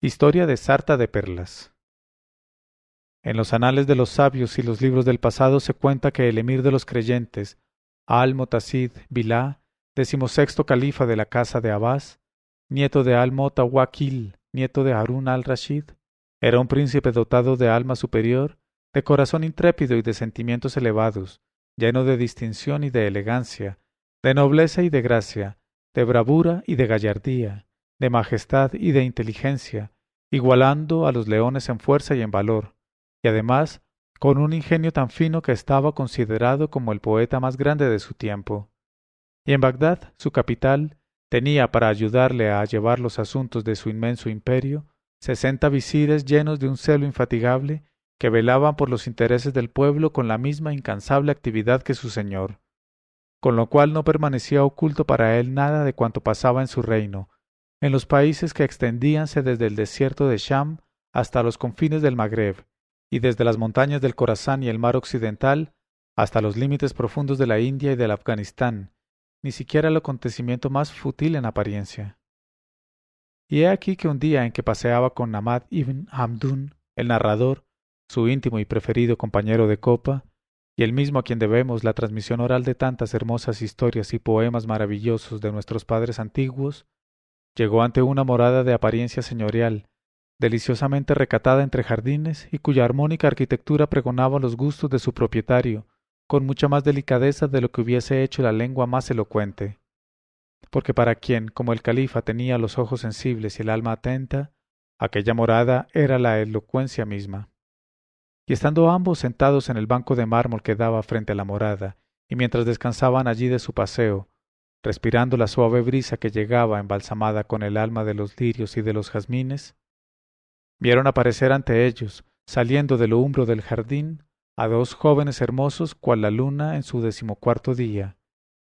Historia de Sarta de Perlas. En los anales de los sabios y los libros del pasado se cuenta que el emir de los creyentes, Al-Mutasid Billah, 16º califa de la casa de Abbas, nieto de Al-Mutawakkil, nieto de Harún al-Rashid, era un príncipe dotado de alma superior, de corazón intrépido y de sentimientos elevados, lleno de distinción y de elegancia, de nobleza y de gracia, de bravura y de gallardía, de majestad y de inteligencia, igualando a los leones en fuerza y en valor, y además con un ingenio tan fino que estaba considerado como el poeta más grande de su tiempo. Y en Bagdad, su capital, tenía para ayudarle a llevar los asuntos de su inmenso imperio 60 visires llenos de un celo infatigable que velaban por los intereses del pueblo con la misma incansable actividad que su señor, con lo cual no permanecía oculto para él nada de cuanto pasaba en su reino, en los países que extendíanse desde el desierto de Sham hasta los confines del Magreb, y desde las montañas del Corasán y el mar occidental hasta los límites profundos de la India y del Afganistán, ni siquiera el acontecimiento más fútil en apariencia. Y he aquí que un día en que paseaba con Ahmad ibn Hamdún, el narrador, su íntimo y preferido compañero de copa, y el mismo a quien debemos la transmisión oral de tantas hermosas historias y poemas maravillosos de nuestros padres antiguos, llegó ante una morada de apariencia señorial, deliciosamente recatada entre jardines y cuya armónica arquitectura pregonaba los gustos de su propietario, con mucha más delicadeza de lo que hubiese hecho la lengua más elocuente. Porque para quien, como el califa, tenía los ojos sensibles y el alma atenta, aquella morada era la elocuencia misma. Y estando ambos sentados en el banco de mármol que daba frente a la morada, y mientras descansaban allí de su paseo, respirando la suave brisa que llegaba embalsamada con el alma de los lirios y de los jazmines, vieron aparecer ante ellos, saliendo del umbro del jardín, a dos jóvenes hermosos cual la luna en su 14º día,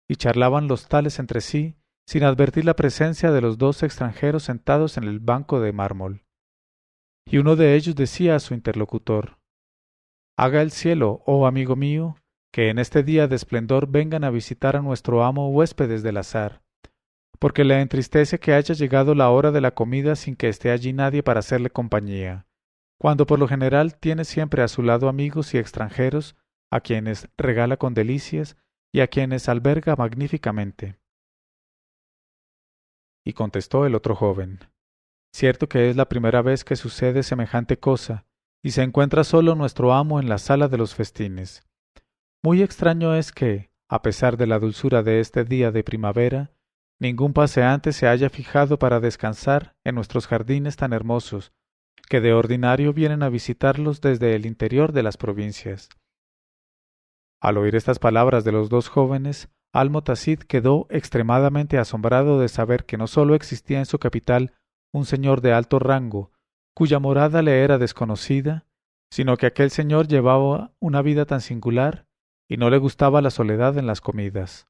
y charlaban los tales entre sí, sin advertir la presencia de los dos extranjeros sentados en el banco de mármol. Y uno de ellos decía a su interlocutor: «Haga el cielo, oh amigo mío, que en este día de esplendor vengan a visitar a nuestro amo huéspedes del azar, porque le entristece que haya llegado la hora de la comida sin que esté allí nadie para hacerle compañía, cuando por lo general tiene siempre a su lado amigos y extranjeros, a quienes regala con delicias y a quienes alberga magníficamente». Y contestó el otro joven: «Cierto que es la primera vez que sucede semejante cosa, y se encuentra solo nuestro amo en la sala de los festines. Muy extraño es que, a pesar de la dulzura de este día de primavera, ningún paseante se haya fijado para descansar en nuestros jardines tan hermosos, que de ordinario vienen a visitarlos desde el interior de las provincias». Al oír estas palabras de los dos jóvenes, Al-Mutasid quedó extremadamente asombrado de saber que no sólo existía en su capital un señor de alto rango, cuya morada le era desconocida, sino que aquel señor llevaba una vida tan singular y no le gustaba la soledad en las comidas.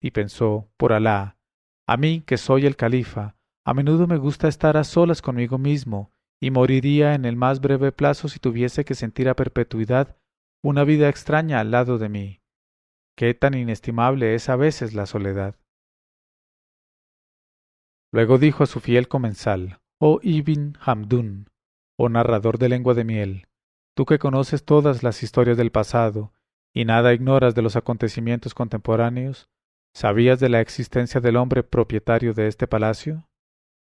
Y pensó: «Por Alá, a mí, que soy el califa, a menudo me gusta estar a solas conmigo mismo, y moriría en el más breve plazo si tuviese que sentir a perpetuidad una vida extraña al lado de mí. Qué tan inestimable es a veces la soledad». Luego dijo a su fiel comensal: «Oh Ibn Hamdún, oh narrador de lengua de miel, tú que conoces todas las historias del pasado y nada ignoras de los acontecimientos contemporáneos, ¿sabías de la existencia del hombre propietario de este palacio?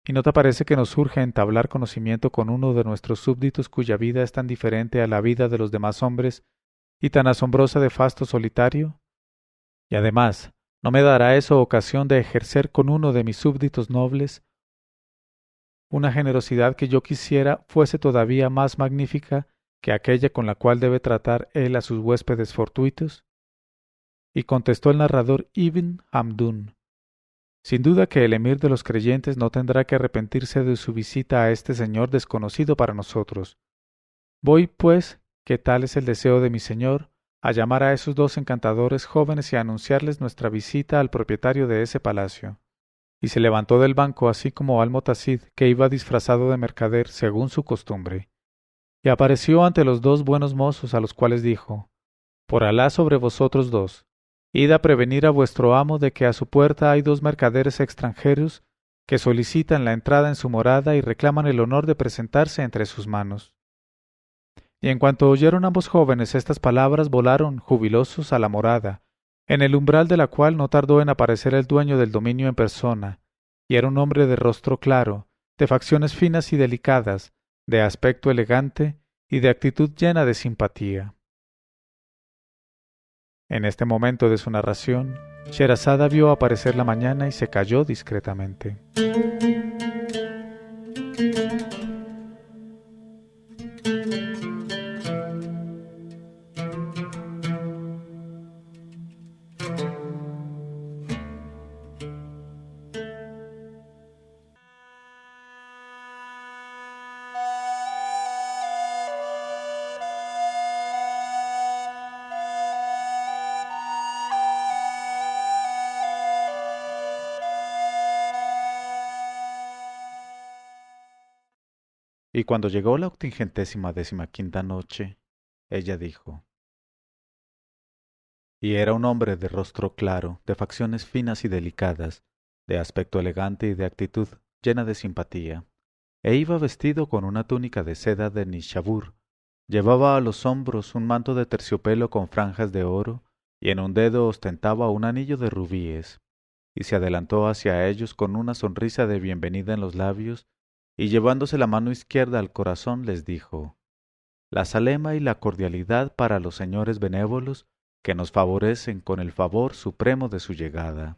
¿Y no te parece que nos urge entablar conocimiento con uno de nuestros súbditos cuya vida es tan diferente a la vida de los demás hombres y tan asombrosa de fasto solitario? Y además, ¿no me dará eso ocasión de ejercer con uno de mis súbditos nobles una generosidad que yo quisiera fuese todavía más magnífica que aquella con la cual debe tratar él a sus huéspedes fortuitos?» Y contestó el narrador Ibn Hamdún: «Sin duda que el emir de los creyentes no tendrá que arrepentirse de su visita a este señor desconocido para nosotros. Voy, pues, que tal es el deseo de mi señor, a llamar a esos dos encantadores jóvenes y a anunciarles nuestra visita al propietario de ese palacio». Y se levantó del banco así como Al-Mutasid, que iba disfrazado de mercader según su costumbre, y apareció ante los dos buenos mozos, a los cuales dijo: «Por Alá sobre vosotros dos, id a prevenir a vuestro amo de que a su puerta hay dos mercaderes extranjeros que solicitan la entrada en su morada y reclaman el honor de presentarse entre sus manos. Y en cuanto oyeron ambos jóvenes estas palabras, volaron, jubilosos, a la morada, en el umbral de la cual no tardó en aparecer el dueño del dominio en persona, y era un hombre de rostro claro, de facciones finas y delicadas, de aspecto elegante y de actitud llena de simpatía. En este momento de su narración, Sherazada vio aparecer la mañana y se calló discretamente. Y cuando llegó la 85ª noche, ella dijo: Y era un hombre de rostro claro, de facciones finas y delicadas, de aspecto elegante y de actitud llena de simpatía, e iba vestido con una túnica de seda de Nishabur, llevaba a los hombros un manto de terciopelo con franjas de oro, y en un dedo ostentaba un anillo de rubíes, y se adelantó hacia ellos con una sonrisa de bienvenida en los labios, y llevándose la mano izquierda al corazón les dijo: La salema y la cordialidad para los señores benévolos que nos favorecen con el favor supremo de su llegada.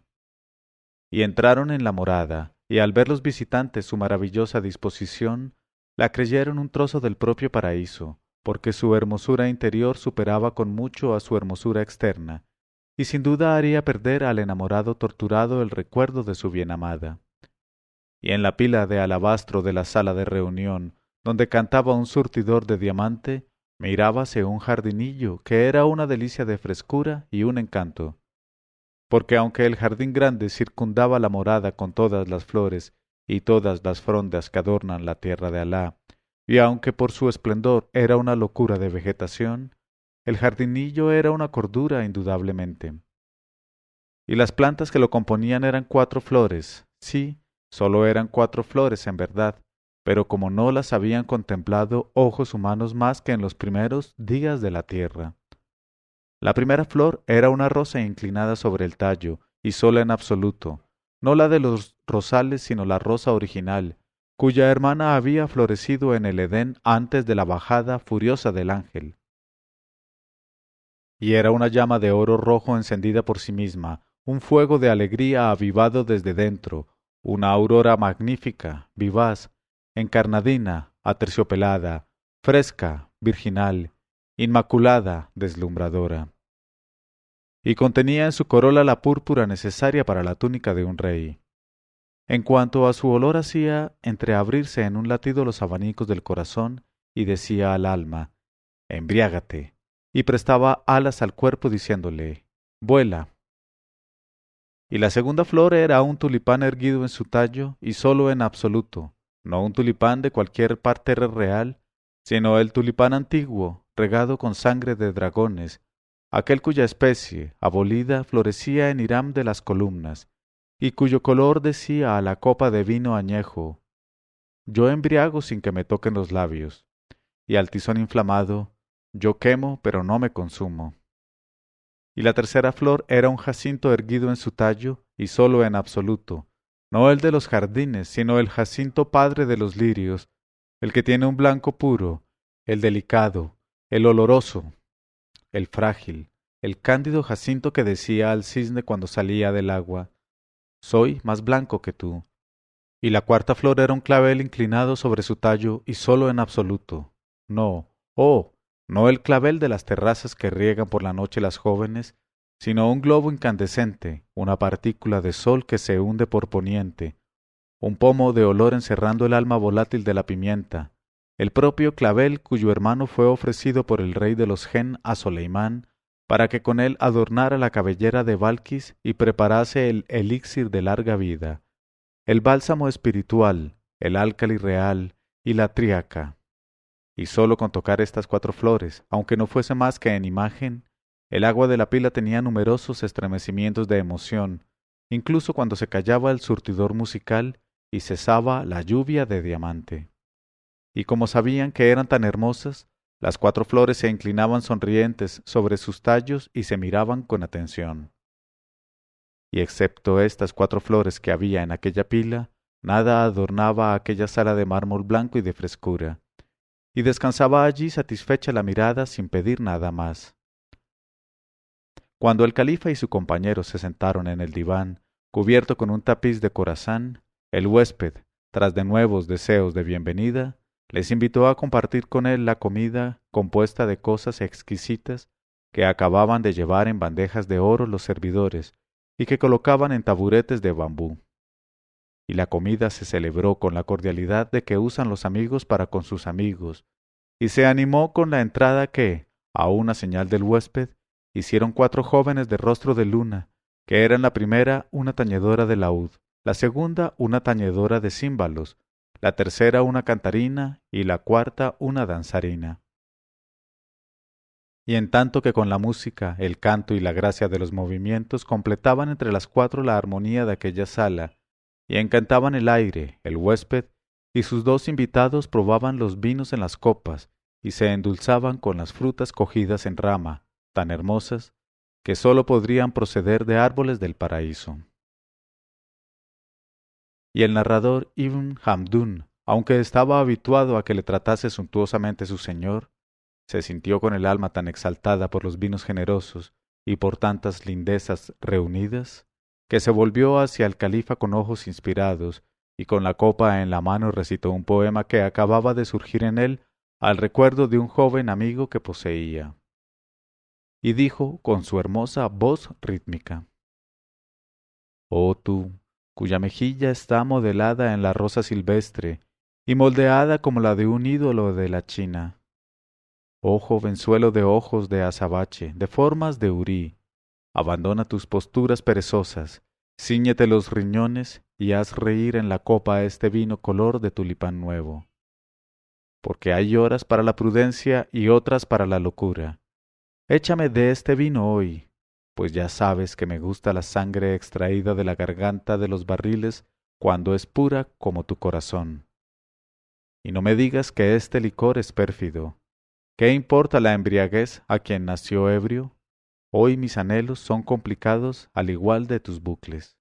Y entraron en la morada, y al ver los visitantes su maravillosa disposición, la creyeron un trozo del propio paraíso, porque su hermosura interior superaba con mucho a su hermosura externa, y sin duda haría perder al enamorado torturado el recuerdo de su bien amada. Y en la pila de alabastro de la sala de reunión, donde cantaba un surtidor de diamante, mirábase un jardinillo que era una delicia de frescura y un encanto, porque aunque el jardín grande circundaba la morada con todas las flores y todas las frondas que adornan la tierra de Alá, y aunque por su esplendor era una locura de vegetación, el jardinillo era una cordura indudablemente. Y las plantas que lo componían eran 4 flores, sí, sólo eran 4 flores en verdad, pero como no las habían contemplado ojos humanos más que en los primeros días de la tierra. La primera flor era una rosa inclinada sobre el tallo, y sola en absoluto, no la de los rosales, sino la rosa original, cuya hermana había florecido en el Edén antes de la bajada furiosa del ángel. Y era una llama de oro rojo encendida por sí misma, un fuego de alegría avivado desde dentro, una aurora magnífica, vivaz, encarnadina, aterciopelada, fresca, virginal, inmaculada, deslumbradora. Y contenía en su corola la púrpura necesaria para la túnica de un rey. En cuanto a su olor, hacía entreabrirse en un latido los abanicos del corazón y decía al alma: embriágate, y prestaba alas al cuerpo diciéndole: vuela. Y la segunda flor era un tulipán erguido en su tallo y solo en absoluto, no un tulipán de cualquier parterre real, sino el tulipán antiguo, regado con sangre de dragones, aquel cuya especie, abolida, florecía en Hiram de las columnas, y cuyo color decía a la copa de vino añejo: yo embriago sin que me toquen los labios, y al tizón inflamado: yo quemo pero no me consumo. Y la tercera flor era un jacinto erguido en su tallo, y solo en absoluto, no el de los jardines, sino el jacinto padre de los lirios, el que tiene un blanco puro, el delicado, el oloroso, el frágil, el cándido jacinto que decía al cisne cuando salía del agua: soy más blanco que tú. Y la cuarta flor era un clavel inclinado sobre su tallo y solo en absoluto. No, oh, no el clavel de las terrazas que riegan por la noche las jóvenes, sino un globo incandescente, una partícula de sol que se hunde por poniente, un pomo de olor encerrando el alma volátil de la pimienta, el propio clavel cuyo hermano fue ofrecido por el rey de los Gen a Soleimán, para que con él adornara la cabellera de Balquis y preparase el elixir de larga vida, el bálsamo espiritual, el álcali real y la tríaca. Y sólo con tocar estas 4 flores, aunque no fuese más que en imagen, el agua de la pila tenía numerosos estremecimientos de emoción, incluso cuando se callaba el surtidor musical y cesaba la lluvia de diamante. Y como sabían que eran tan hermosas, las 4 flores se inclinaban sonrientes sobre sus tallos y se miraban con atención. Y excepto estas 4 flores que había en aquella pila, nada adornaba aquella sala de mármol blanco y de frescura, y descansaba allí satisfecha la mirada sin pedir nada más. Cuando el califa y su compañero se sentaron en el diván, cubierto con un tapiz de corazán, el huésped, tras de nuevos deseos de bienvenida, les invitó a compartir con él la comida compuesta de cosas exquisitas que acababan de llevar en bandejas de oro los servidores y que colocaban en taburetes de bambú. Y la comida se celebró con la cordialidad de que usan los amigos para con sus amigos, y se animó con la entrada que, a una señal del huésped, hicieron 4 jóvenes de rostro de luna, que eran la primera una tañedora de laúd, la segunda una tañedora de címbalos, la tercera una cantarina y la cuarta una danzarina. Y en tanto que con la música, el canto y la gracia de los movimientos completaban entre las 4 la armonía de aquella sala, y encantaban el aire, el huésped y sus 2 invitados probaban los vinos en las copas y se endulzaban con las frutas cogidas en rama, tan hermosas, que sólo podrían proceder de árboles del paraíso. Y el narrador Ibn Hamdún, aunque estaba habituado a que le tratase suntuosamente su señor, se sintió con el alma tan exaltada por los vinos generosos y por tantas lindezas reunidas, que se volvió hacia el califa con ojos inspirados y con la copa en la mano recitó un poema que acababa de surgir en él al recuerdo de un joven amigo que poseía. Y dijo con su hermosa voz rítmica: «Oh tú, cuya mejilla está modelada en la rosa silvestre y moldeada como la de un ídolo de la China. Oh jovenzuelo de ojos de azabache, de formas de hurí, abandona tus posturas perezosas, cíñete los riñones y haz reír en la copa este vino color de tulipán nuevo. Porque hay horas para la prudencia y otras para la locura. Échame de este vino hoy, pues ya sabes que me gusta la sangre extraída de la garganta de los barriles cuando es pura como tu corazón. Y no me digas que este licor es pérfido. ¿Qué importa la embriaguez a quien nació ebrio? Hoy mis anhelos son complicados al igual de tus bucles.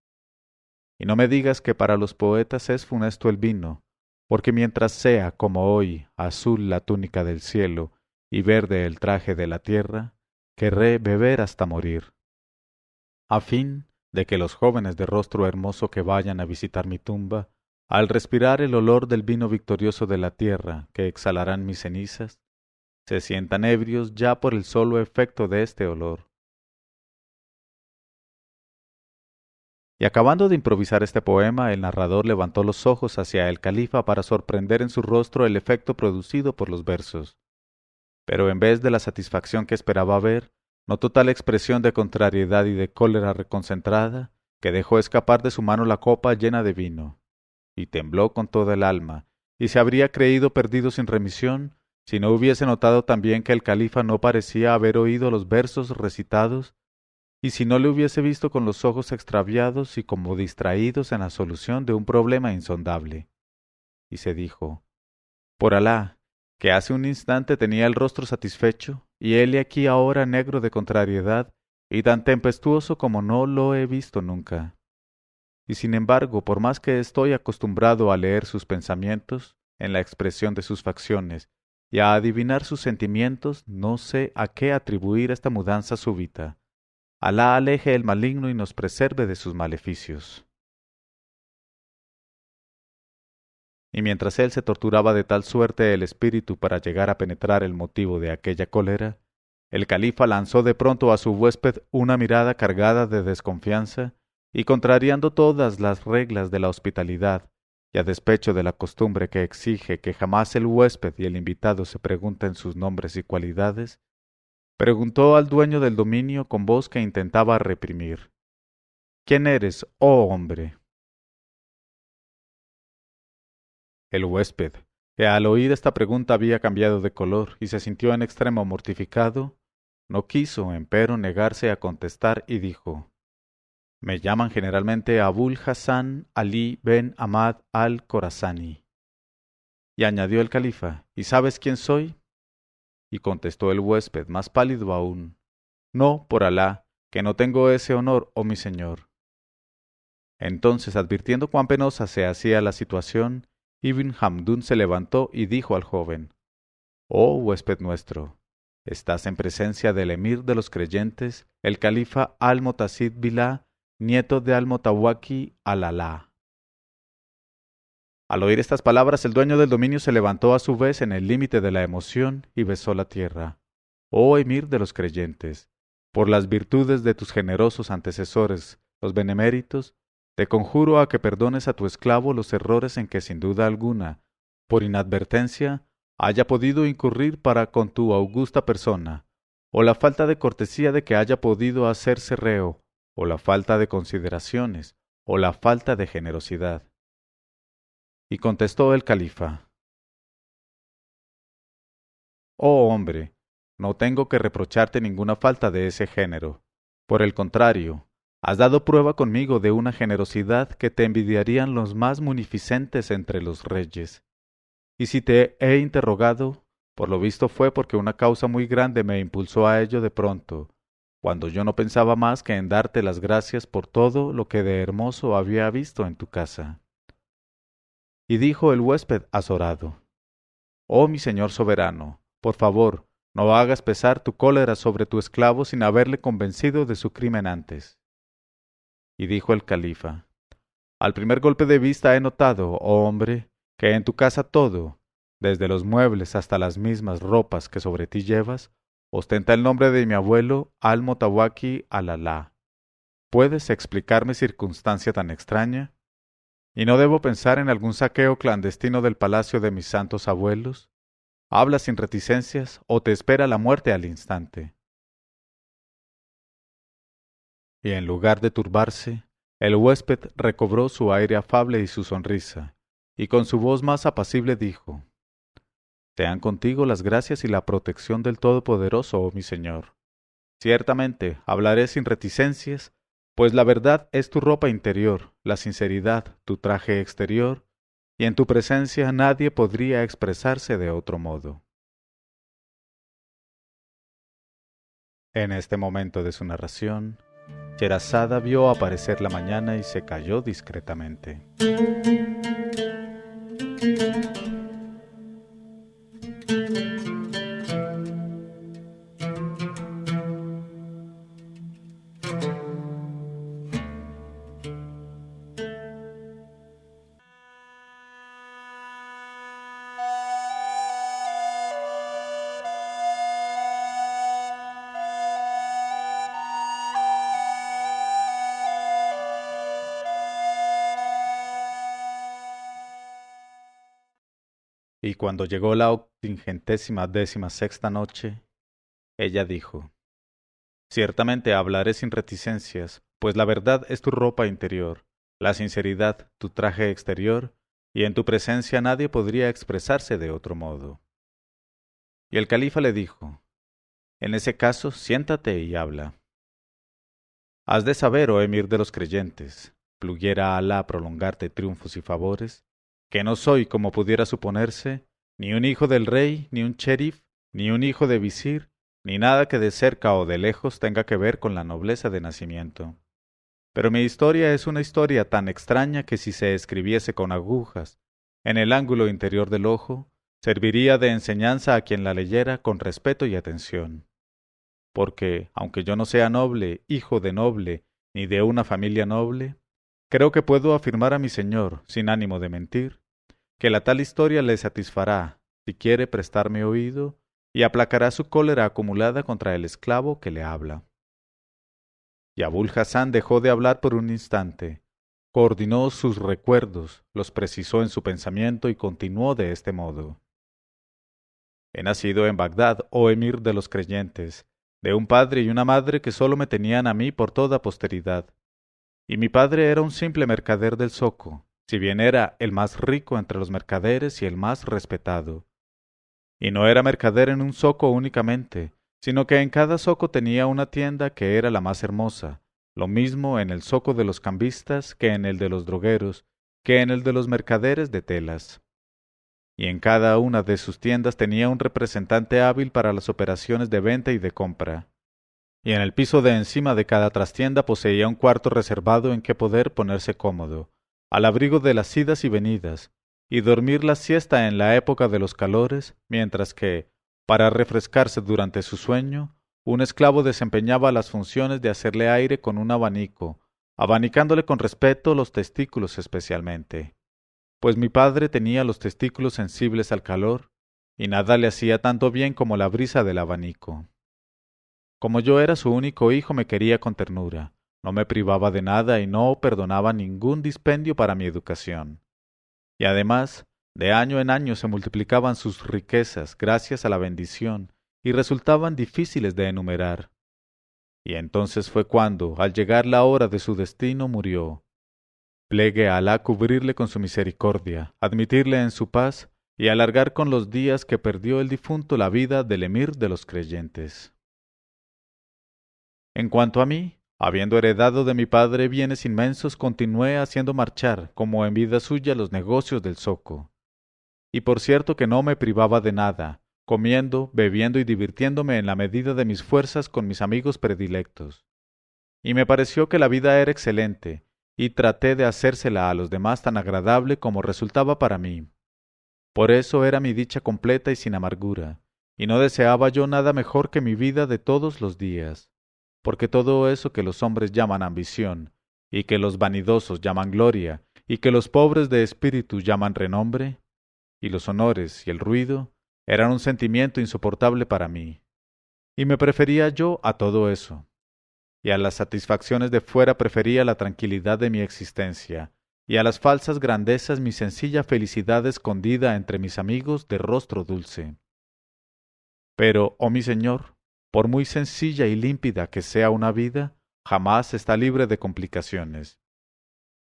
Y no me digas que para los poetas es funesto el vino, porque mientras sea, como hoy, azul la túnica del cielo y verde el traje de la tierra, querré beber hasta morir. A fin de que los jóvenes de rostro hermoso que vayan a visitar mi tumba, al respirar el olor del vino victorioso de la tierra que exhalarán mis cenizas, se sientan ebrios ya por el solo efecto de este olor. Y acabando de improvisar este poema, el narrador levantó los ojos hacia el califa para sorprender en su rostro el efecto producido por los versos. Pero en vez de la satisfacción que esperaba ver, notó tal expresión de contrariedad y de cólera reconcentrada, que dejó escapar de su mano la copa llena de vino, y tembló con toda el alma, y se habría creído perdido sin remisión, si no hubiese notado también que el califa no parecía haber oído los versos recitados, y si no le hubiese visto con los ojos extraviados y como distraídos en la solución de un problema insondable. Y se dijo: «Por Alá, que hace un instante tenía el rostro satisfecho, y hele aquí ahora negro de contrariedad, y tan tempestuoso como no lo he visto nunca. Y sin embargo, por más que estoy acostumbrado a leer sus pensamientos, en la expresión de sus facciones, y a adivinar sus sentimientos, no sé a qué atribuir esta mudanza súbita. Alá aleje el maligno y nos preserve de sus maleficios». Y mientras él se torturaba de tal suerte el espíritu para llegar a penetrar el motivo de aquella cólera, el califa lanzó de pronto a su huésped una mirada cargada de desconfianza y contrariando todas las reglas de la hospitalidad, y a despecho de la costumbre que exige que jamás el huésped y el invitado se pregunten sus nombres y cualidades, preguntó al dueño del dominio con voz que intentaba reprimir: «¿Quién eres, oh hombre?». El huésped, que al oír esta pregunta había cambiado de color y se sintió en extremo mortificado, no quiso, empero, negarse a contestar y dijo: Me llaman generalmente Abul Hassan Ali ben Ahmad al-Khorasani. Y añadió el califa, ¿y sabes quién soy? Y contestó el huésped, más pálido aún, no, por Alá, que no tengo ese honor, oh mi señor. Entonces, advirtiendo cuán penosa se hacía la situación, Ibn Hamdún se levantó y dijo al joven, oh huésped nuestro, estás en presencia del emir de los creyentes, el califa al-Motasid Billah, nieto de al-Motawaki al-Alá. Al oír estas palabras, el dueño del dominio se levantó a su vez en el límite de la emoción y besó la tierra. Oh emir de los creyentes, por las virtudes de tus generosos antecesores, los beneméritos, te conjuro a que perdones a tu esclavo los errores en que sin duda alguna, por inadvertencia, haya podido incurrir para con tu augusta persona, o la falta de cortesía de que haya podido hacerse reo, o la falta de consideraciones, o la falta de generosidad. Y contestó el califa, oh hombre, no tengo que reprocharte ninguna falta de ese género. Por el contrario, has dado prueba conmigo de una generosidad que te envidiarían los más munificentes entre los reyes. Y si te he interrogado, por lo visto fue porque una causa muy grande me impulsó a ello de pronto, cuando yo no pensaba más que en darte las gracias por todo lo que de hermoso había visto en tu casa. Y dijo el huésped azorado, oh mi señor soberano, por favor, no hagas pesar tu cólera sobre tu esclavo sin haberle convencido de su crimen antes. Y dijo el califa, al primer golpe de vista he notado, oh hombre, que en tu casa todo, desde los muebles hasta las mismas ropas que sobre ti llevas, ostenta el nombre de mi abuelo al-Motawaki al-Alá. ¿Puedes explicarme circunstancia tan extraña? ¿Y no debo pensar en algún saqueo clandestino del palacio de mis santos abuelos? Habla sin reticencias o te espera la muerte al instante. Y en lugar de turbarse, el huésped recobró su aire afable y su sonrisa, y con su voz más apacible dijo, sean contigo las gracias y la protección del Todopoderoso, oh mi señor. Ciertamente hablaré sin reticencias, pues la verdad es tu ropa interior, la sinceridad tu traje exterior, y en tu presencia nadie podría expresarse de otro modo. En este momento de su narración, Sherazada vio aparecer la mañana y se calló discretamente. Y cuando llegó la 86ª noche, ella dijo, ciertamente hablaré sin reticencias, pues la verdad es tu ropa interior, la sinceridad tu traje exterior, y en tu presencia nadie podría expresarse de otro modo. Y el califa le dijo, en ese caso siéntate y habla. Has de saber, oh emir de los creyentes, pluguiera a Alá prolongarte triunfos y favores, que no soy, como pudiera suponerse, ni un hijo del rey, ni un cherif, ni un hijo de visir, ni nada que de cerca o de lejos tenga que ver con la nobleza de nacimiento. Pero mi historia es una historia tan extraña que si se escribiese con agujas en el ángulo interior del ojo, serviría de enseñanza a quien la leyera con respeto y atención. Porque, aunque yo no sea noble, hijo de noble, ni de una familia noble, creo que puedo afirmar a mi señor, sin ánimo de mentir, que la tal historia le satisfará, si quiere prestarme oído, y aplacará su cólera acumulada contra el esclavo que le habla. Y Abul Hassan dejó de hablar por un instante, coordinó sus recuerdos, los precisó en su pensamiento y continuó de este modo. He nacido en Bagdad, oh emir de los creyentes, de un padre y una madre que sólo me tenían a mí por toda posteridad. Y mi padre era un simple mercader del zoco, si bien era el más rico entre los mercaderes y el más respetado. Y no era mercader en un zoco únicamente, sino que en cada zoco tenía una tienda que era la más hermosa, lo mismo en el zoco de los cambistas que en el de los drogueros, que en el de los mercaderes de telas. Y en cada una de sus tiendas tenía un representante hábil para las operaciones de venta y de compra. Y en el piso de encima de cada trastienda poseía un cuarto reservado en que poder ponerse cómodo, al abrigo de las idas y venidas, y dormir la siesta en la época de los calores, mientras que, para refrescarse durante su sueño, un esclavo desempeñaba las funciones de hacerle aire con un abanico, abanicándole con respeto los testículos especialmente. Pues mi padre tenía los testículos sensibles al calor, y nada le hacía tanto bien como la brisa del abanico. Como yo era su único hijo, me quería con ternura, no me privaba de nada y no perdonaba ningún dispendio para mi educación. Y además, de año en año se multiplicaban sus riquezas gracias a la bendición y resultaban difíciles de enumerar. Y entonces fue cuando, al llegar la hora de su destino, murió. Plegue a Alá cubrirle con su misericordia, admitirle en su paz y alargar con los días que perdió el difunto la vida del emir de los creyentes. En cuanto a mí, habiendo heredado de mi padre bienes inmensos, continué haciendo marchar, como en vida suya, los negocios del zoco. Y por cierto que no me privaba de nada, comiendo, bebiendo y divirtiéndome en la medida de mis fuerzas con mis amigos predilectos. Y me pareció que la vida era excelente, y traté de hacérsela a los demás tan agradable como resultaba para mí. Por eso era mi dicha completa y sin amargura, y no deseaba yo nada mejor que mi vida de todos los días, porque todo eso que los hombres llaman ambición, y que los vanidosos llaman gloria, y que los pobres de espíritu llaman renombre, y los honores y el ruido, eran un sentimiento insoportable para mí, y me prefería yo a todo eso, y a las satisfacciones de fuera prefería la tranquilidad de mi existencia, y a las falsas grandezas mi sencilla felicidad escondida entre mis amigos de rostro dulce. Pero, oh mi Señor, por muy sencilla y límpida que sea una vida, jamás está libre de complicaciones.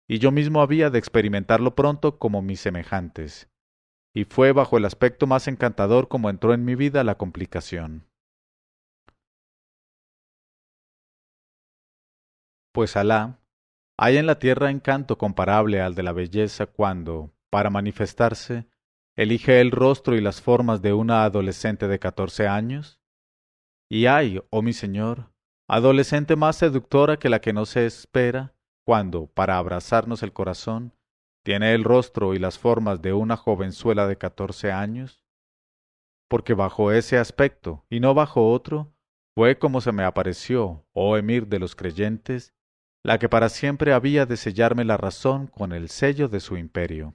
Y yo mismo había de experimentarlo pronto como mis semejantes. Y fue bajo el aspecto más encantador como entró en mi vida la complicación. Pues Alá, hay en la tierra encanto comparable al de la belleza cuando, para manifestarse, elige el rostro y las formas de una adolescente de 14 años. Y hay, oh mi Señor, adolescente más seductora que la que no se espera, cuando, para abrazarnos el corazón, tiene el rostro y las formas de una jovenzuela de 14 años. Porque bajo ese aspecto, y no bajo otro, fue como se me apareció, oh emir de los creyentes, la que para siempre había de sellarme la razón con el sello de su imperio.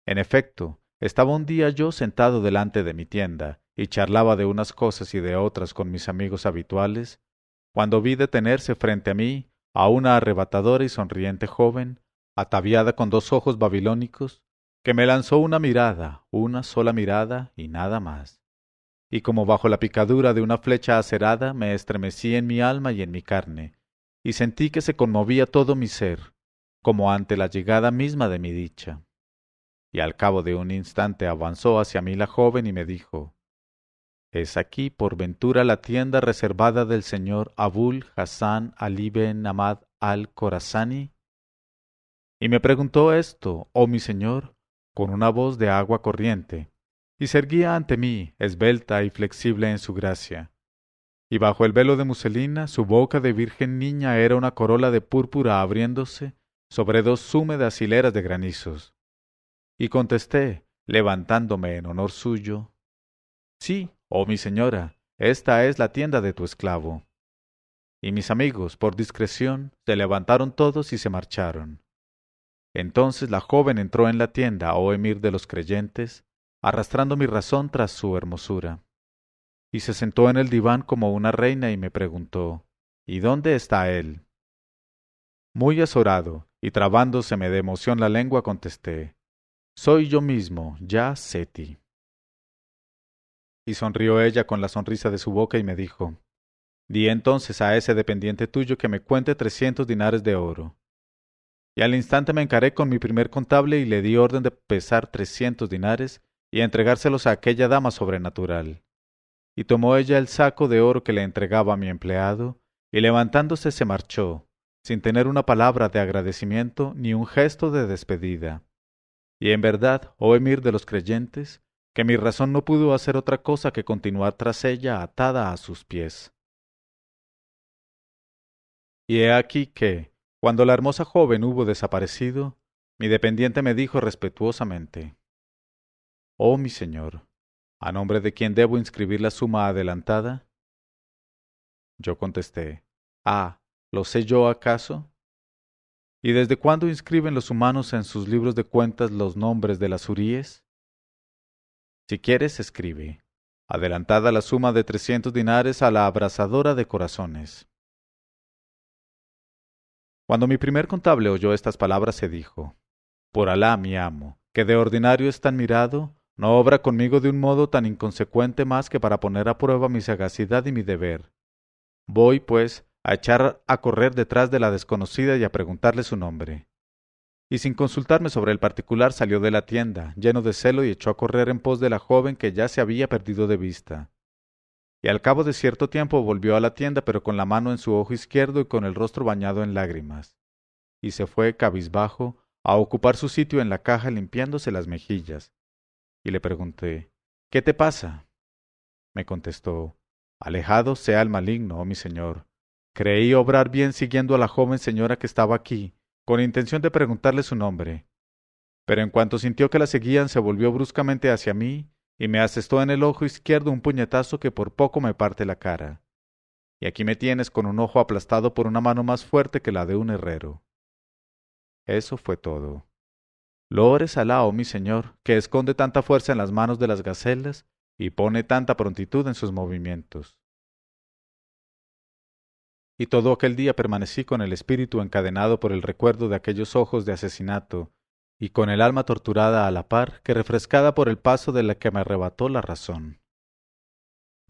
En efecto, estaba un día yo sentado delante de mi tienda, y charlaba de unas cosas y de otras con mis amigos habituales, cuando vi detenerse frente a mí a una arrebatadora y sonriente joven, ataviada con 2 ojos babilónicos, que me lanzó una mirada, una sola mirada y nada más. Y como bajo la picadura de una flecha acerada me estremecí en mi alma y en mi carne, y sentí que se conmovía todo mi ser, como ante la llegada misma de mi dicha. Y al cabo de un instante avanzó hacia mí la joven y me dijo, ¿es aquí por ventura la tienda reservada del señor Abul Hassan Ali ben Ahmad al-Khorasani? Y me preguntó esto, oh mi señor, con una voz de agua corriente, y se erguía ante mí, esbelta y flexible en su gracia. Y bajo el velo de muselina, su boca de virgen niña era una corola de púrpura abriéndose sobre 2 húmedas hileras de granizos. Y contesté, levantándome en honor suyo, sí, oh mi señora, esta es la tienda de tu esclavo. Y mis amigos, por discreción, se levantaron todos y se marcharon. Entonces la joven entró en la tienda, oh emir de los creyentes, arrastrando mi razón tras su hermosura. Y se sentó en el diván como una reina y me preguntó, ¿y dónde está él? Muy azorado, y trabándoseme de emoción la lengua, contesté, soy yo mismo, ya Seti. Y sonrió ella con la sonrisa de su boca y me dijo, di entonces a ese dependiente tuyo que me cuente 300 dinares de oro. Y al instante me encaré con mi primer contable y le di orden de pesar 300 dinares y entregárselos a aquella dama sobrenatural. Y tomó ella el saco de oro que le entregaba a mi empleado, Y levantándose se marchó, sin tener una palabra de agradecimiento ni un gesto de despedida. Y en verdad, oh emir de los creyentes, que mi razón no pudo hacer otra cosa que continuar tras ella atada a sus pies. Y he aquí que, cuando la hermosa joven hubo desaparecido, mi dependiente me dijo respetuosamente: Oh mi señor, ¿a nombre de quién debo inscribir la suma adelantada? Yo contesté: Ah, ¿lo sé yo acaso? ¿Y desde cuándo inscriben los humanos en sus libros de cuentas los nombres de las huríes? Si quieres, escribe: Adelantada la suma de 300 dinares a la abrasadora de corazones. Cuando mi primer contable oyó estas palabras, se dijo: Por Alá, mi amo, que de ordinario es tan mirado, no obra conmigo de un modo tan inconsecuente más que para poner a prueba mi sagacidad y mi deber. Voy, pues, a echar a correr detrás de la desconocida y a preguntarle su nombre. Y sin consultarme sobre el particular salió de la tienda, lleno de celo, y echó a correr en pos de la joven que ya se había perdido de vista. Y al cabo de cierto tiempo volvió a la tienda, pero con la mano en su ojo izquierdo y con el rostro bañado en lágrimas. Y se fue cabizbajo a ocupar su sitio en la caja limpiándose las mejillas. Y le pregunté: ¿Qué te pasa? Me contestó: Alejado sea el maligno, oh mi señor. Creí obrar bien siguiendo a la joven señora que estaba aquí, con intención de preguntarle su nombre. Pero en cuanto sintió que la seguían, se volvió bruscamente hacia mí y me asestó en el ojo izquierdo un puñetazo que por poco me parte la cara. Y aquí me tienes con un ojo aplastado por una mano más fuerte que la de un herrero. Eso fue todo. Loores Alá, oh mi señor, que esconde tanta fuerza en las manos de las gacelas y pone tanta prontitud en sus movimientos. Y todo aquel día permanecí con el espíritu encadenado por el recuerdo de aquellos ojos de asesinato, y con el alma torturada a la par que refrescada por el paso de la que me arrebató la razón.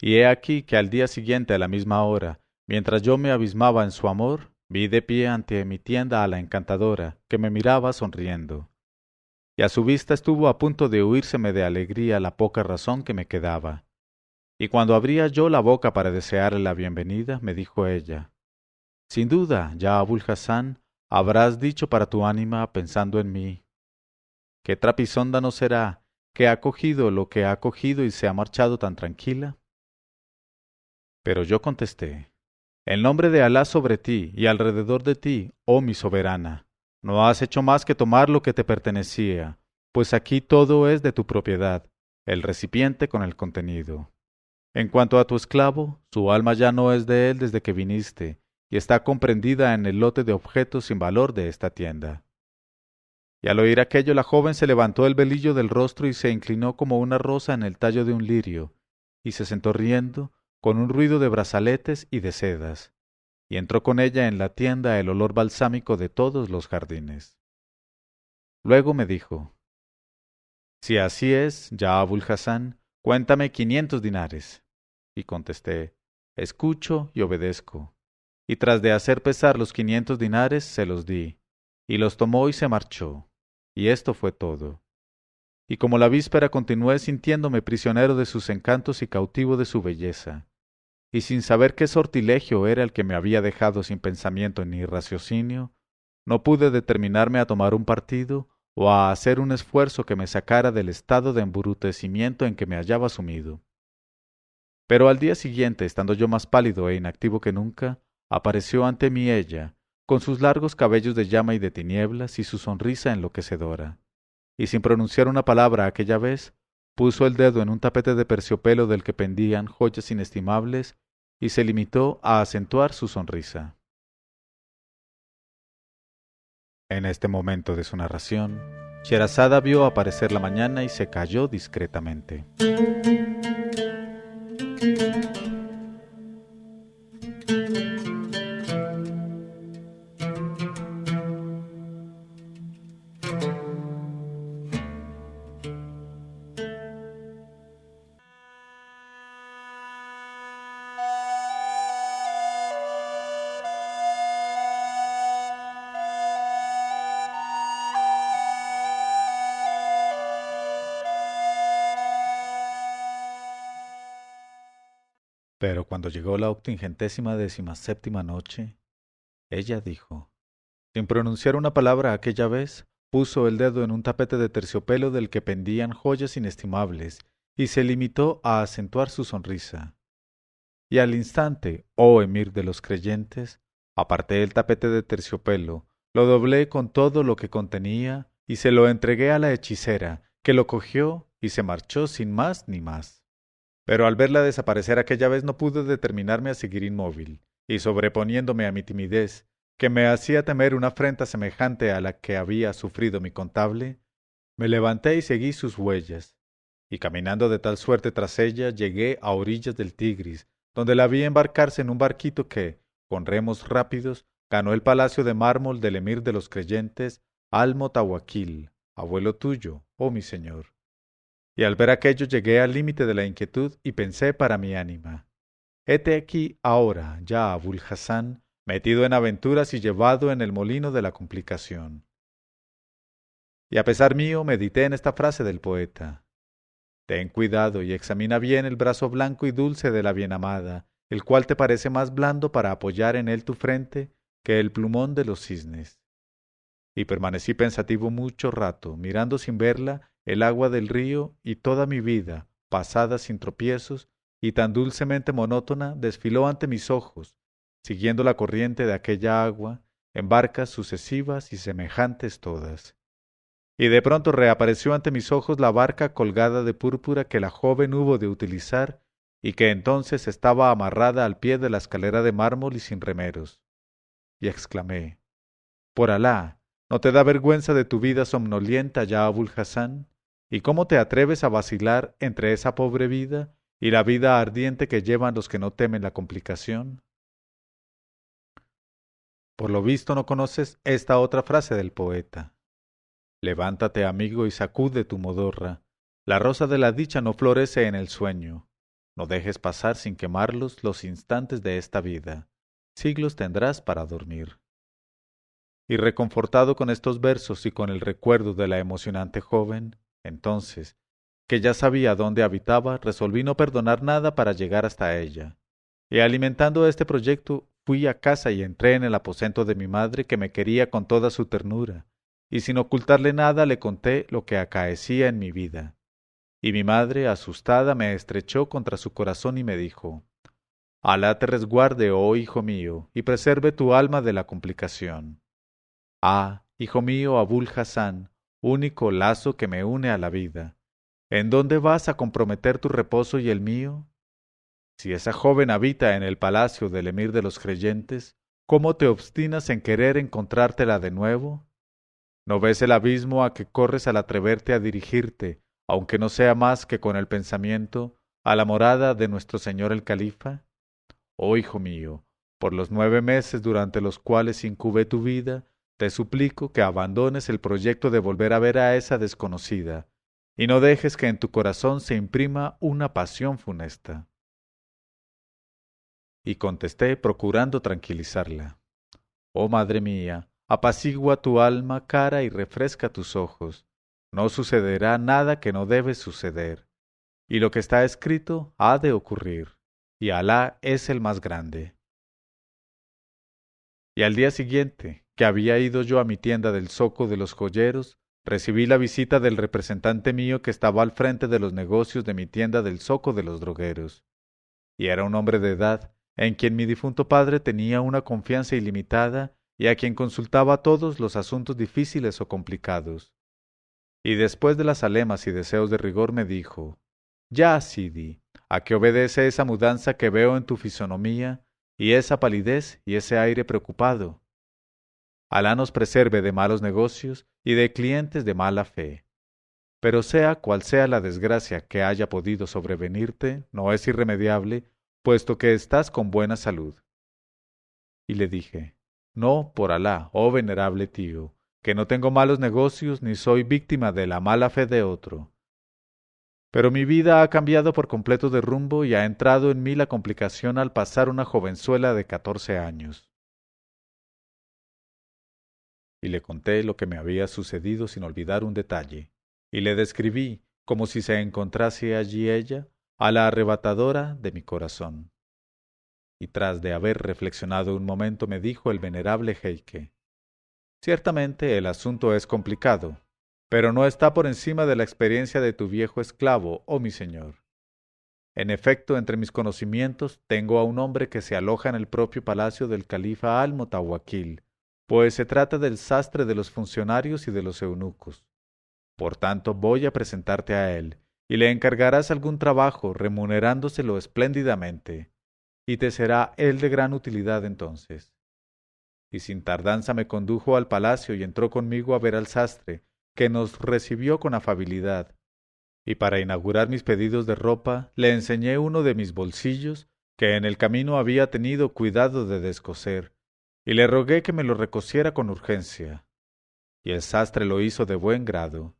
Y he aquí que al día siguiente a la misma hora, mientras yo me abismaba en su amor, vi de pie ante mi tienda a la encantadora, que me miraba sonriendo. Y a su vista estuvo a punto de huírseme de alegría la poca razón que me quedaba. Y cuando abría yo la boca para desearle la bienvenida, me dijo ella: Sin duda, ya Abul Hassan, habrás dicho para tu ánima, pensando en mí: ¿Qué trapisonda no será, que ha cogido lo que ha cogido y se ha marchado tan tranquila? Pero yo contesté: En nombre de Alá sobre ti y alrededor de ti, oh mi soberana, no has hecho más que tomar lo que te pertenecía, pues aquí todo es de tu propiedad, el recipiente con el contenido. En cuanto a tu esclavo, su alma ya no es de él desde que viniste, y está comprendida en el lote de objetos sin valor de esta tienda. Y al oír aquello, la joven se levantó el velillo del rostro y se inclinó como una rosa en el tallo de un lirio, y se sentó riendo, con un ruido de brazaletes y de sedas, y entró con ella en la tienda el olor balsámico de todos los jardines. Luego me dijo: Si así es, ya Abul Hassan, cuéntame 500 dinares. Y contesté: Escucho y obedezco. Y tras de hacer pesar los 500 dinares, se los di, y los tomó y se marchó. Y esto fue todo. Y como la víspera continué sintiéndome prisionero de sus encantos y cautivo de su belleza, y sin saber qué sortilegio era el que me había dejado sin pensamiento ni raciocinio, no pude determinarme a tomar un partido o a hacer un esfuerzo que me sacara del estado de embrutecimiento en que me hallaba sumido. Pero al día siguiente, estando yo más pálido e inactivo que nunca, apareció ante mí ella, con sus largos cabellos de llama y de tinieblas y su sonrisa enloquecedora. Y sin pronunciar una palabra aquella vez, puso el dedo en un tapete de terciopelo del que pendían joyas inestimables y se limitó a acentuar su sonrisa. En este momento de su narración, Sherazada vio aparecer la mañana y se calló discretamente. Pero cuando llegó la 87ª noche, ella dijo, sin pronunciar una palabra aquella vez, puso el dedo en un tapete de terciopelo del que pendían joyas inestimables y se limitó a acentuar su sonrisa. Y al instante, oh emir de los creyentes, aparté el tapete de terciopelo, lo doblé con todo lo que contenía y se lo entregué a la hechicera, que lo cogió y se marchó sin más ni más. Pero al verla desaparecer aquella vez no pude determinarme a seguir inmóvil, y sobreponiéndome a mi timidez, que me hacía temer una afrenta semejante a la que había sufrido mi contable, me levanté y seguí sus huellas, y caminando de tal suerte tras ella, llegué a orillas del Tigris, donde la vi embarcarse en un barquito que, con remos rápidos, ganó el palacio de mármol del emir de los creyentes, Al-Motawakkil, abuelo tuyo, oh mi señor. Y al ver aquello llegué al límite de la inquietud y pensé para mi ánima, hete aquí ahora ya Abul Hassan, metido en aventuras y llevado en el molino de la complicación. Y a pesar mío medité en esta frase del poeta. Ten cuidado y examina bien el brazo blanco y dulce de la bienamada, el cual te parece más blando para apoyar en él tu frente que el plumón de los cisnes. Y permanecí pensativo mucho rato, mirando sin verla el agua del río y toda mi vida, pasada sin tropiezos y tan dulcemente monótona, desfiló ante mis ojos, siguiendo la corriente de aquella agua, en barcas sucesivas y semejantes todas. Y de pronto reapareció ante mis ojos la barca colgada de púrpura que la joven hubo de utilizar y que entonces estaba amarrada al pie de la escalera de mármol y sin remeros. Y exclamé, por Alá, ¿no te da vergüenza de tu vida somnolienta ya Abul Hassan? ¿Y cómo te atreves a vacilar entre esa pobre vida y la vida ardiente que llevan los que no temen la complicación? Por lo visto no conoces esta otra frase del poeta. Levántate, amigo, y sacude tu modorra. La rosa de la dicha no florece en el sueño. No dejes pasar sin quemarlos los instantes de esta vida. Siglos tendrás para dormir. Y reconfortado con estos versos y con el recuerdo de la emocionante joven, entonces, que ya sabía dónde habitaba, resolví no perdonar nada para llegar hasta ella. Y alimentando este proyecto, fui a casa y entré en el aposento de mi madre, que me quería con toda su ternura, y sin ocultarle nada le conté lo que acaecía en mi vida. Y mi madre, asustada, me estrechó contra su corazón y me dijo, Alá te resguarde, oh hijo mío, y preserve tu alma de la complicación. Ah, hijo mío Abul Hassan, único lazo que me une a la vida, ¿en dónde vas a comprometer tu reposo y el mío? Si esa joven habita en el palacio del emir de los creyentes, ¿cómo te obstinas en querer encontrártela de nuevo? ¿No ves el abismo a que corres al atreverte a dirigirte, aunque no sea más que con el pensamiento, a la morada de nuestro señor el califa? Oh hijo mío, por los 9 meses durante los cuales incubé tu vida, te suplico que abandones el proyecto de volver a ver a esa desconocida, y no dejes que en tu corazón se imprima una pasión funesta. Y contesté procurando tranquilizarla. Oh madre mía, apacigua tu alma cara y refresca tus ojos. No sucederá nada que no debe suceder. Y lo que está escrito ha de ocurrir. Y Alá es el más grande. Y al día siguiente, que había ido yo a mi tienda del Zoco de los Joyeros, recibí la visita del representante mío que estaba al frente de los negocios de mi tienda del Zoco de los Drogueros. Y era un hombre de edad, en quien mi difunto padre tenía una confianza ilimitada y a quien consultaba todos los asuntos difíciles o complicados. Y después de las alemas y deseos de rigor me dijo, ya, Sidi, ¿a qué obedece esa mudanza que veo en tu fisonomía, y esa palidez y ese aire preocupado? Alá nos preserve de malos negocios y de clientes de mala fe. Pero sea cual sea la desgracia que haya podido sobrevenirte, no es irremediable, puesto que estás con buena salud. Y le dije, no, por Alá, oh venerable tío, que no tengo malos negocios ni soy víctima de la mala fe de otro. Pero mi vida ha cambiado por completo de rumbo y ha entrado en mí la complicación al pasar una jovenzuela de 14 años. Y le conté lo que me había sucedido sin olvidar un detalle, y le describí, como si se encontrase allí ella, a la arrebatadora de mi corazón. y tras de haber reflexionado un momento me dijo el venerable jeique: ciertamente el asunto es complicado, pero no está por encima de la experiencia de tu viejo esclavo, oh mi señor. En efecto, entre mis conocimientos tengo a un hombre que se aloja en el propio palacio del califa al-Mutawakkil, pues se trata del sastre de los funcionarios y de los eunucos. Por tanto, voy a presentarte a él, y le encargarás algún trabajo, remunerándoselo espléndidamente, y te será él de gran utilidad entonces. Y sin tardanza me condujo al palacio y entró conmigo a ver al sastre, que nos recibió con afabilidad, y para inaugurar mis pedidos de ropa le enseñé uno de mis bolsillos que en el camino había tenido cuidado de descoser, y le rogué que me lo recosiera con urgencia. Y el sastre lo hizo de buen grado,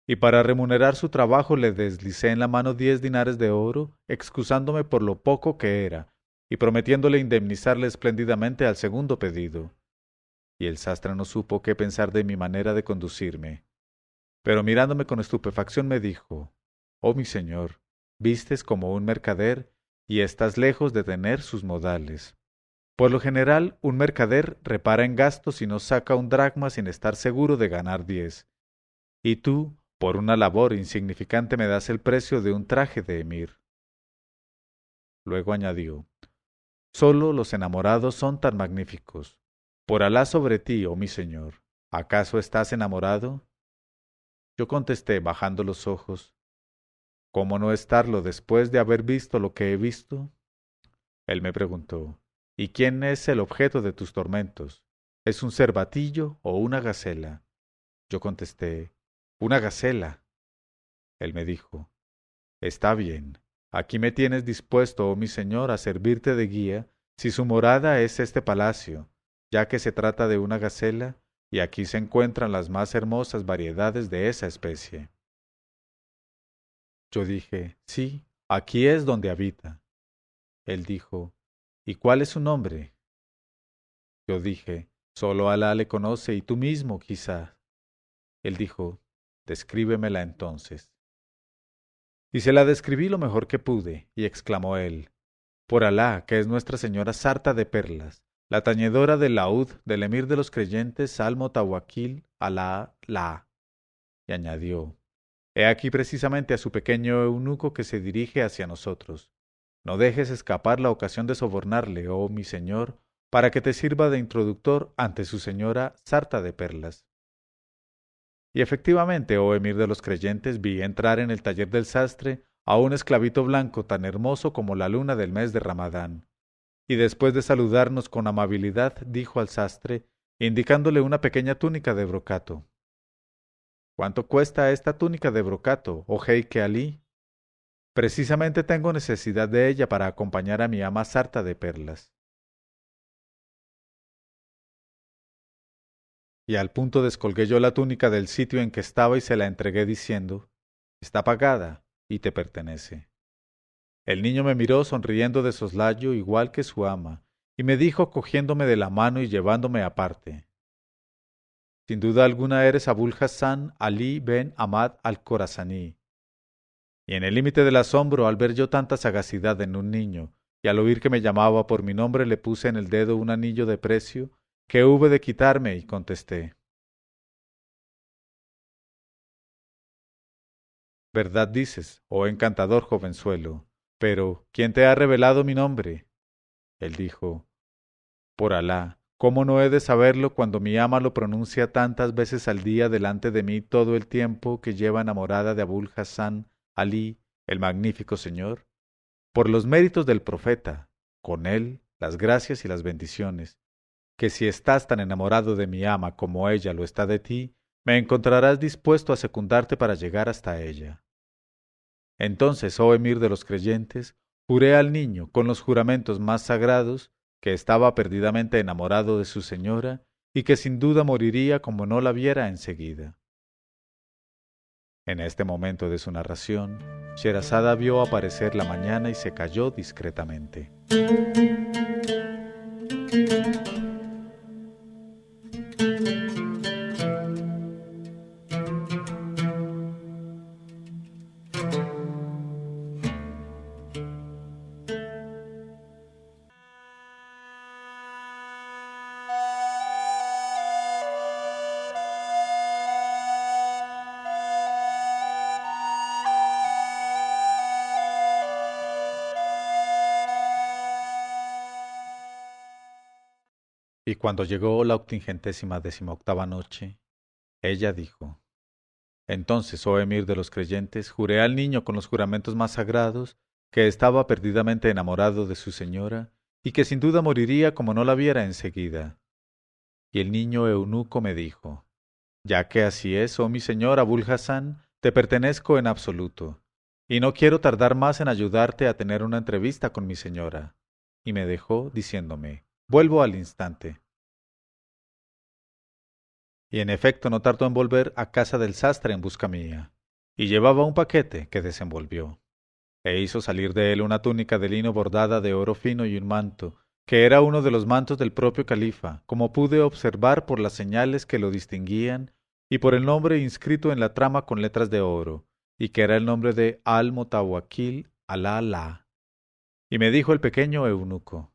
y para remunerar su trabajo le deslicé en la mano 10 dinares de oro, excusándome por lo poco que era, y prometiéndole indemnizarle espléndidamente al segundo pedido. Y el sastre no supo qué pensar de mi manera de conducirme, pero mirándome con estupefacción me dijo: oh mi señor, vistes como un mercader y estás lejos de tener sus modales. Por lo general, un mercader repara en gastos y no saca un dracma sin estar seguro de ganar 10. Y tú, por una labor insignificante, me das el precio de un traje de emir. Luego añadió: sólo los enamorados son tan magníficos. Por Alá sobre ti, oh mi señor, ¿acaso estás enamorado? Yo contesté, bajando los ojos: ¿cómo no estarlo después de haber visto lo que he visto? Él me preguntó: ¿y quién es el objeto de tus tormentos? ¿Es un cervatillo o una gacela? Yo contesté: una gacela. Él me dijo: está bien, aquí me tienes dispuesto, oh mi señor, a servirte de guía, si su morada es este palacio, ya que se trata de una gacela, y aquí se encuentran las más hermosas variedades de esa especie. Yo dije: sí, aquí es donde habita. Él dijo: ¿y cuál es su nombre? Yo dije: solo Alá le conoce y tú mismo, quizá. Él dijo: descríbemela entonces. Y se la describí lo mejor que pude, y exclamó él: por Alá, que es Nuestra Señora sarta de perlas, la tañedora del laúd del emir de los creyentes al-Mutawakkil Alá la. Y añadió: he aquí precisamente a su pequeño eunuco que se dirige hacia nosotros. No dejes escapar la ocasión de sobornarle, oh mi señor, para que te sirva de introductor ante su señora sarta de perlas. Y efectivamente, oh emir de los creyentes, vi entrar en el taller del sastre a un esclavito blanco tan hermoso como la luna del mes de Ramadán. Y después de saludarnos con amabilidad, dijo al sastre, indicándole una pequeña túnica de brocato: ¿cuánto cuesta esta túnica de brocato, oh jeique Alí? Precisamente tengo necesidad de ella para acompañar a mi ama sarta de perlas. Y al punto descolgué yo la túnica del sitio en que estaba y se la entregué diciendo: está pagada y te pertenece. El niño me miró sonriendo de soslayo igual que su ama, y me dijo cogiéndome de la mano y llevándome aparte: sin duda alguna eres Abul Hassan Ali ben Ahmad al-Khorasaní. Y en el límite del asombro, al ver yo tanta sagacidad en un niño, y al oír que me llamaba por mi nombre, le puse en el dedo un anillo de precio que hube de quitarme y contesté: verdad dices, oh encantador jovenzuelo, pero ¿quién te ha revelado mi nombre? Él dijo: por Alá, ¿cómo no he de saberlo cuando mi ama lo pronuncia tantas veces al día delante de mí todo el tiempo que lleva enamorada de Abul Hassan Ali, el magnífico señor? Por los méritos del profeta, con él las gracias y las bendiciones, que si estás tan enamorado de mi ama como ella lo está de ti, me encontrarás dispuesto a secundarte para llegar hasta ella. Entonces, oh emir de los creyentes, juré al niño, con los juramentos más sagrados, que estaba perdidamente enamorado de su señora y que sin duda moriría como no la viera enseguida. En este momento de su narración, Sherazada vio aparecer la mañana y se calló discretamente. Y cuando llegó la 88ª noche, ella dijo: Entonces, oh emir de los creyentes, juré al niño con los juramentos más sagrados que estaba perdidamente enamorado de su señora y que sin duda moriría como no la viera enseguida. Y el niño eunuco me dijo: Ya que así es, oh mi señor Abul Hassan, te pertenezco en absoluto, y no quiero tardar más en ayudarte a tener una entrevista con mi señora. Y me dejó diciéndome: Vuelvo al instante. Y en efecto no tardó en volver a casa del sastre en busca mía, y llevaba un paquete que desenvolvió, e hizo salir de él una túnica de lino bordada de oro fino y un manto, que era uno de los mantos del propio califa, como pude observar por las señales que lo distinguían y por el nombre inscrito en la trama con letras de oro, y que era el nombre de Al-Mutawakkil Alá. Y me dijo el pequeño eunuco: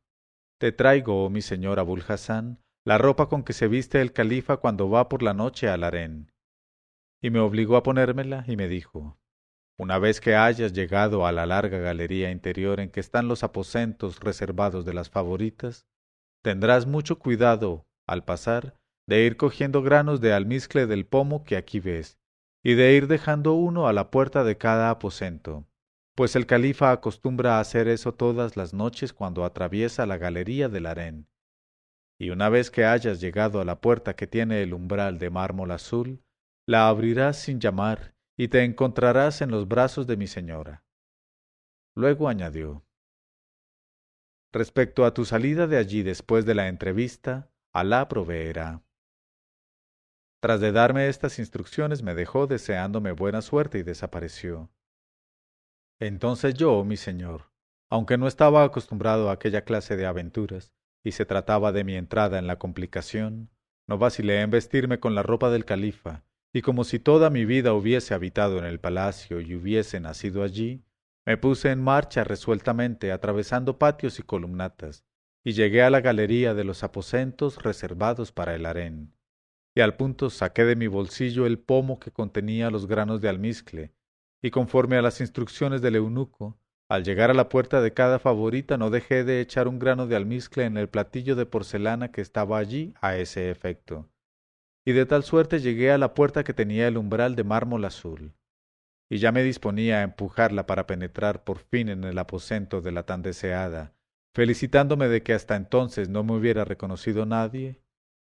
Te traigo, oh mi señor Abul Hassan, la ropa con que se viste el califa cuando va por la noche al harén. Y me obligó a ponérmela y me dijo: Una vez que hayas llegado a la larga galería interior en que están los aposentos reservados de las favoritas, tendrás mucho cuidado, al pasar, de ir cogiendo granos de almizcle del pomo que aquí ves, y de ir dejando uno a la puerta de cada aposento, pues el califa acostumbra a hacer eso todas las noches cuando atraviesa la galería del harén. Y una vez que hayas llegado a la puerta que tiene el umbral de mármol azul, la abrirás sin llamar y te encontrarás en los brazos de mi señora. Luego añadió: Respecto a tu salida de allí después de la entrevista, Alá proveerá. Tras de darme estas instrucciones me dejó deseándome buena suerte y desapareció. Entonces yo, mi señor, aunque no estaba acostumbrado a aquella clase de aventuras, y se trataba de mi entrada en la complicación, no vacilé en vestirme con la ropa del califa, y como si toda mi vida hubiese habitado en el palacio y hubiese nacido allí, me puse en marcha resueltamente atravesando patios y columnatas, y llegué a la galería de los aposentos reservados para el harén. Y al punto saqué de mi bolsillo el pomo que contenía los granos de almizcle, y conforme a las instrucciones del eunuco, al llegar a la puerta de cada favorita no dejé de echar un grano de almizcle en el platillo de porcelana que estaba allí a ese efecto. Y de tal suerte llegué a la puerta que tenía el umbral de mármol azul. Y ya me disponía a empujarla para penetrar por fin en el aposento de la tan deseada, felicitándome de que hasta entonces no me hubiera reconocido nadie,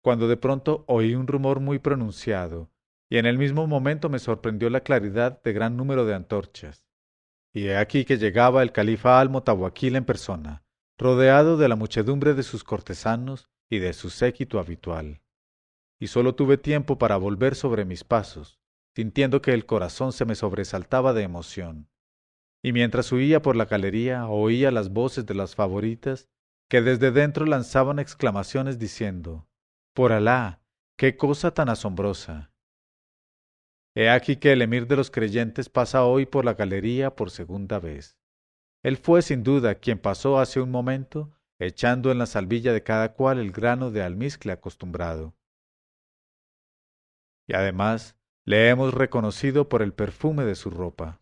cuando de pronto oí un rumor muy pronunciado, y en el mismo momento me sorprendió la claridad de gran número de antorchas. Y he aquí que llegaba el califa al-Mutawakkil en persona, rodeado de la muchedumbre de sus cortesanos y de su séquito habitual. Y sólo tuve tiempo para volver sobre mis pasos, sintiendo que el corazón se me sobresaltaba de emoción. Y mientras huía por la galería, oía las voces de las favoritas, que desde dentro lanzaban exclamaciones diciendo: Por Alá, qué cosa tan asombrosa. He aquí que el emir de los creyentes pasa hoy por la galería por segunda vez. Él fue sin duda quien pasó hace un momento, echando en la salvilla de cada cual el grano de almizcle acostumbrado. Y además le hemos reconocido por el perfume de su ropa.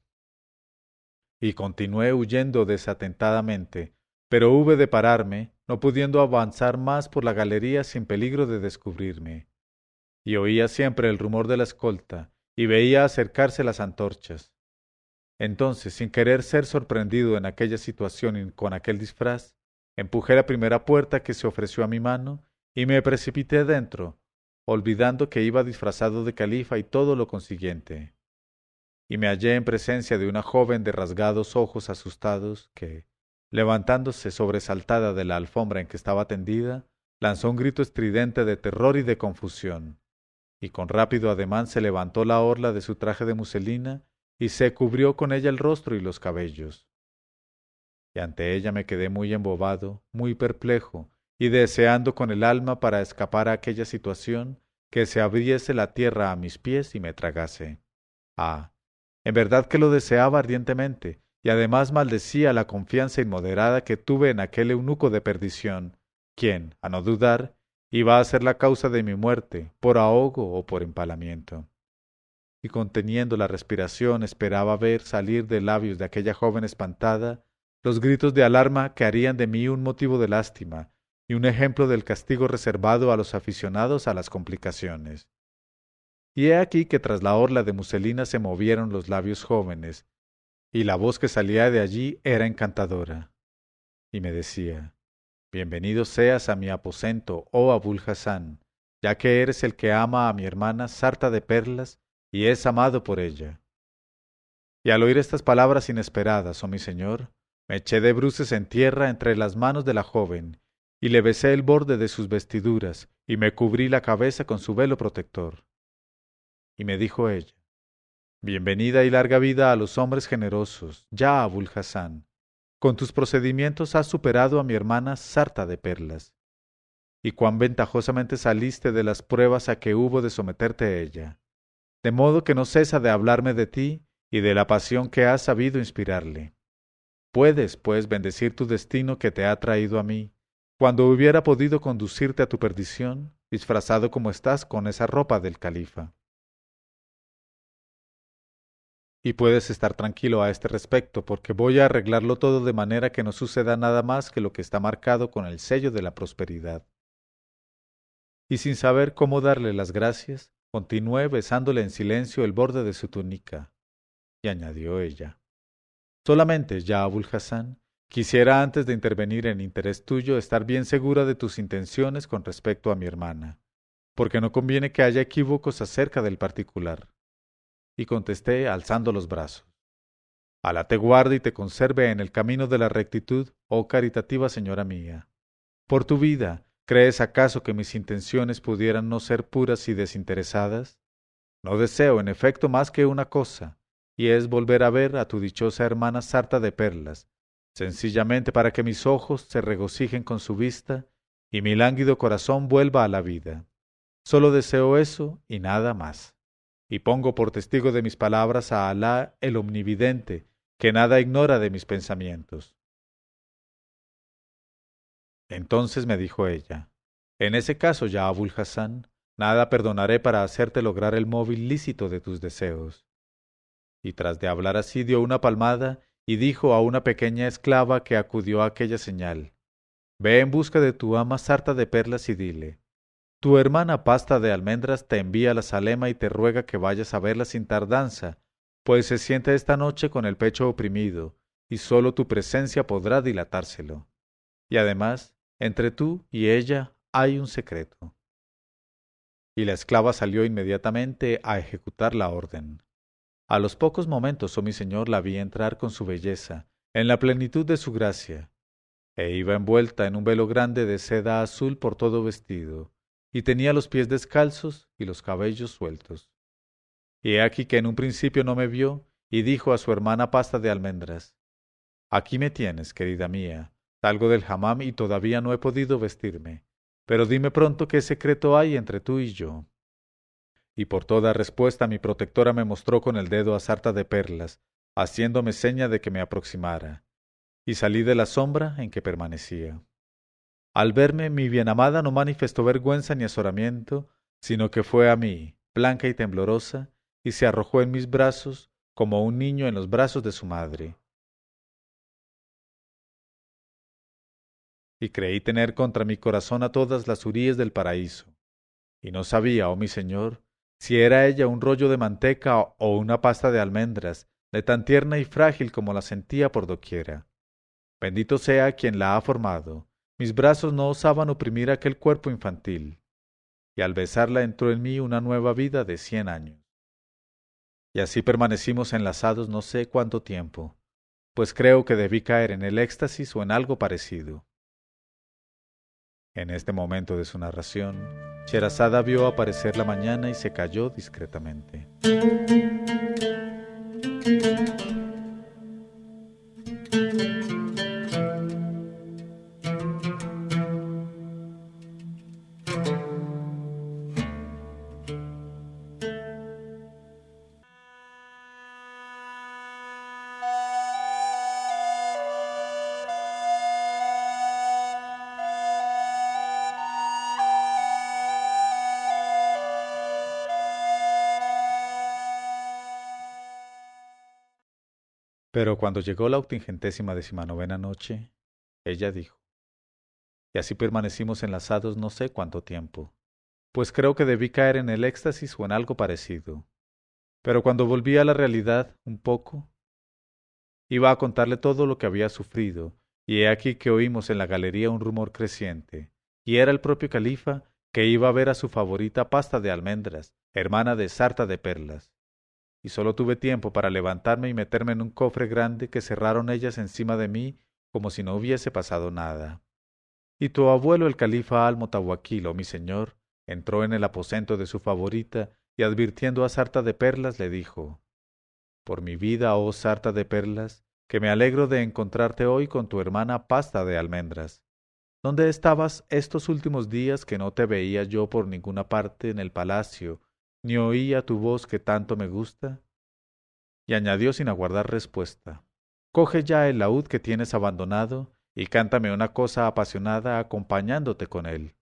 Y continué huyendo desatentadamente, pero hube de pararme, no pudiendo avanzar más por la galería sin peligro de descubrirme. Y oía siempre el rumor de la escolta, y veía acercarse las antorchas. Entonces, sin querer ser sorprendido en aquella situación y con aquel disfraz, empujé la primera puerta que se ofreció a mi mano y me precipité dentro, olvidando que iba disfrazado de califa y todo lo consiguiente. Y me hallé en presencia de una joven de rasgados ojos asustados que, levantándose sobresaltada de la alfombra en que estaba tendida, lanzó un grito estridente de terror y de confusión, y con rápido ademán se levantó la orla de su traje de muselina y se cubrió con ella el rostro y los cabellos. Y ante ella me quedé muy embobado, muy perplejo, y deseando con el alma para escapar a aquella situación que se abriese la tierra a mis pies y me tragase. Ah, en verdad que lo deseaba ardientemente, y además maldecía la confianza inmoderada que tuve en aquel eunuco de perdición, quien, a no dudar, iba a ser la causa de mi muerte, por ahogo o por empalamiento. Y conteniendo la respiración esperaba ver salir de labios de aquella joven espantada los gritos de alarma que harían de mí un motivo de lástima, y un ejemplo del castigo reservado a los aficionados a las complicaciones. Y he aquí que tras la orla de muselina se movieron los labios jóvenes, y la voz que salía de allí era encantadora, y me decía: Bienvenido seas a mi aposento, oh Abul Hasán, ya que eres el que ama a mi hermana sarta de perlas y es amado por ella. Y al oír estas palabras inesperadas, oh mi señor, me eché de bruces en tierra entre las manos de la joven, y le besé el borde de sus vestiduras, y me cubrí la cabeza con su velo protector. Y me dijo ella: Bienvenida y larga vida a los hombres generosos, ya Abul Hasán. Con tus procedimientos has superado a mi hermana sarta de perlas. Y cuán ventajosamente saliste de las pruebas a que hubo de someterte ella. De modo que no cesa de hablarme de ti y de la pasión que has sabido inspirarle. Puedes, pues, bendecir tu destino que te ha traído a mí, cuando hubiera podido conducirte a tu perdición, disfrazado como estás con esa ropa del califa. Y puedes estar tranquilo a este respecto, porque voy a arreglarlo todo de manera que no suceda nada más que lo que está marcado con el sello de la prosperidad. Y sin saber cómo darle las gracias, continué besándole en silencio el borde de su túnica. Y añadió ella: Solamente, ya Abul Hasán, quisiera antes de intervenir en interés tuyo estar bien segura de tus intenciones con respecto a mi hermana, porque no conviene que haya equívocos acerca del particular. Y contesté alzando los brazos: Alá te guarde y te conserve en el camino de la rectitud, oh caritativa señora mía. Por tu vida, ¿crees acaso que mis intenciones pudieran no ser puras y desinteresadas? No deseo, en efecto, más que una cosa, y es volver a ver a tu dichosa hermana sarta de perlas, sencillamente para que mis ojos se regocijen con su vista y mi lánguido corazón vuelva a la vida. Solo deseo eso y nada más. Y pongo por testigo de mis palabras a Alá el Omnividente, que nada ignora de mis pensamientos. Entonces me dijo ella: En ese caso, ya Abul Hasán, nada perdonaré para hacerte lograr el móvil lícito de tus deseos. Y tras de hablar así dio una palmada y dijo a una pequeña esclava que acudió a aquella señal: Ve en busca de tu ama sarta de perlas y dile: Tu hermana Pasta de Almendras te envía la Salema y te ruega que vayas a verla sin tardanza, pues se siente esta noche con el pecho oprimido, y sólo tu presencia podrá dilatárselo. Y además, entre tú y ella hay un secreto. Y la esclava salió inmediatamente a ejecutar la orden. A los pocos momentos, oh mi señor, la vi entrar con su belleza, en la plenitud de su gracia, e iba envuelta en un velo grande de seda azul por todo vestido, y tenía los pies descalzos y los cabellos sueltos. Y he aquí que en un principio no me vio, y dijo a su hermana Pasta de Almendras: Aquí me tienes, querida mía, salgo del hammam y todavía no he podido vestirme, pero dime pronto qué secreto hay entre tú y yo. Y por toda respuesta mi protectora me mostró con el dedo a sarta de perlas, haciéndome seña de que me aproximara, y salí de la sombra en que permanecía. Al verme, mi bienamada no manifestó vergüenza ni azoramiento, sino que fue a mí, blanca y temblorosa, y se arrojó en mis brazos, como un niño en los brazos de su madre. Y creí tener contra mi corazón a todas las huríes del paraíso. Y no sabía, oh mi señor, si era ella un rollo de manteca o una pasta de almendras, de tan tierna y frágil como la sentía por doquiera. Bendito sea quien la ha formado. Mis brazos no osaban oprimir aquel cuerpo infantil, y al besarla entró en mí una nueva vida de 100 años. Y así permanecimos enlazados no sé cuánto tiempo, pues creo que debí caer en el éxtasis o en algo parecido. En este momento de su narración, Sherazada vio aparecer la mañana y se calló discretamente. Pero cuando llegó la 89ª noche, ella dijo: y así permanecimos enlazados no sé cuánto tiempo, pues creo que debí caer en el éxtasis o en algo parecido. Pero cuando volví a la realidad un poco, iba a contarle todo lo que había sufrido, y he aquí que oímos en la galería un rumor creciente, y era el propio califa que iba a ver a su favorita pasta de almendras, hermana de sarta de perlas. Y solo tuve tiempo para levantarme y meterme en un cofre grande que cerraron ellas encima de mí como si no hubiese pasado nada. Y tu abuelo el califa al-Mutawakkil, oh mi señor, entró en el aposento de su favorita y advirtiendo a Sarta de Perlas le dijo: Por mi vida, oh Sarta de Perlas, que me alegro de encontrarte hoy con tu hermana Pasta de Almendras. ¿Dónde estabas estos últimos días que no te veía yo por ninguna parte en el palacio, ni oía tu voz que tanto me gusta? Y añadió sin aguardar respuesta: Coge ya el laúd que tienes abandonado y cántame una cosa apasionada acompañándote con él.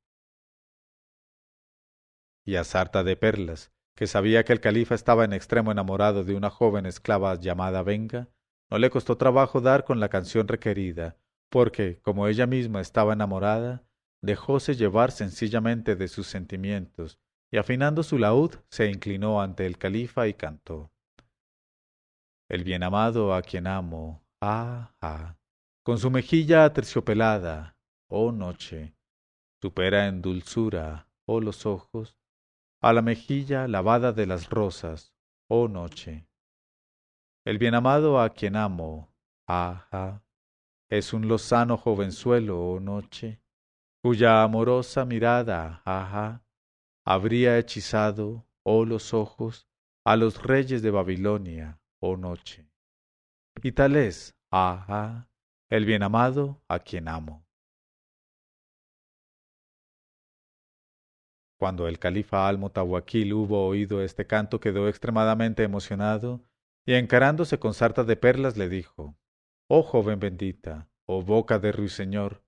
Y a Sarta de Perlas, que sabía que el califa estaba en extremo enamorado de una joven esclava llamada Venga, no le costó trabajo dar con la canción requerida, porque, como ella misma estaba enamorada, dejóse llevar sencillamente de sus sentimientos, y afinando su laúd, se inclinó ante el califa y cantó: El bien amado a quien amo, con su mejilla aterciopelada, oh noche, supera en dulzura, oh los ojos, a la mejilla lavada de las rosas, oh noche. El bien amado a quien amo, es un lozano jovenzuelo, oh noche, cuya amorosa mirada, habría hechizado, oh los ojos, a los reyes de Babilonia, oh noche. Y tal es, el bien amado a quien amo. Cuando el califa al-Mutawakkil hubo oído este canto, quedó extremadamente emocionado, y encarándose con sarta de perlas le dijo: Oh joven bendita, oh boca de ruiseñor,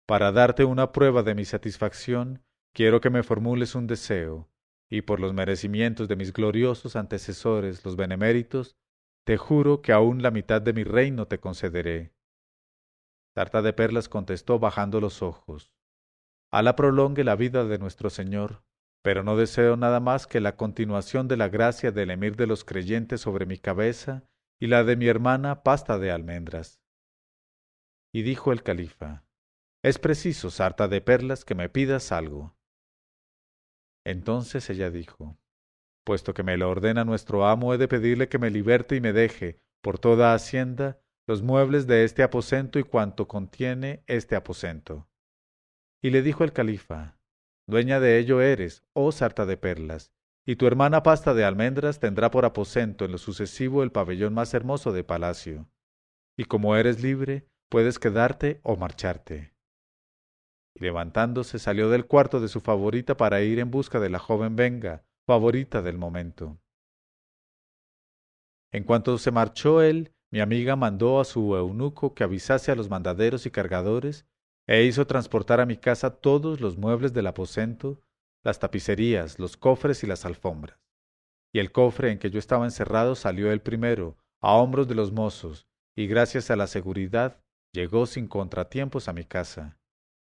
para darte una prueba de mi satisfacción, quiero que me formules un deseo, y por los merecimientos de mis gloriosos antecesores, los beneméritos, te juro que aún la mitad de mi reino te concederé. Sarta de perlas contestó bajando los ojos: Alá prolongue la vida de nuestro Señor, pero no deseo nada más que la continuación de la gracia del emir de los creyentes sobre mi cabeza y la de mi hermana pasta de almendras. Y dijo el califa: Es preciso, sarta de perlas, que me pidas algo. Entonces ella dijo: Puesto que me lo ordena nuestro amo, he de pedirle que me liberte y me deje, por toda hacienda, los muebles de este aposento y cuanto contiene este aposento. Y le dijo el califa: Dueña de ello eres, oh sarta de perlas, y tu hermana pasta de almendras tendrá por aposento en lo sucesivo el pabellón más hermoso de palacio. Y como eres libre, puedes quedarte o marcharte. Y levantándose salió del cuarto de su favorita para ir en busca de la joven Venga, favorita del momento. En cuanto se marchó él, mi amiga mandó a su eunuco que avisase a los mandaderos y cargadores, e hizo transportar a mi casa todos los muebles del aposento, las tapicerías, los cofres y las alfombras. Y el cofre en que yo estaba encerrado salió el primero, a hombros de los mozos, y gracias a la seguridad llegó sin contratiempos a mi casa.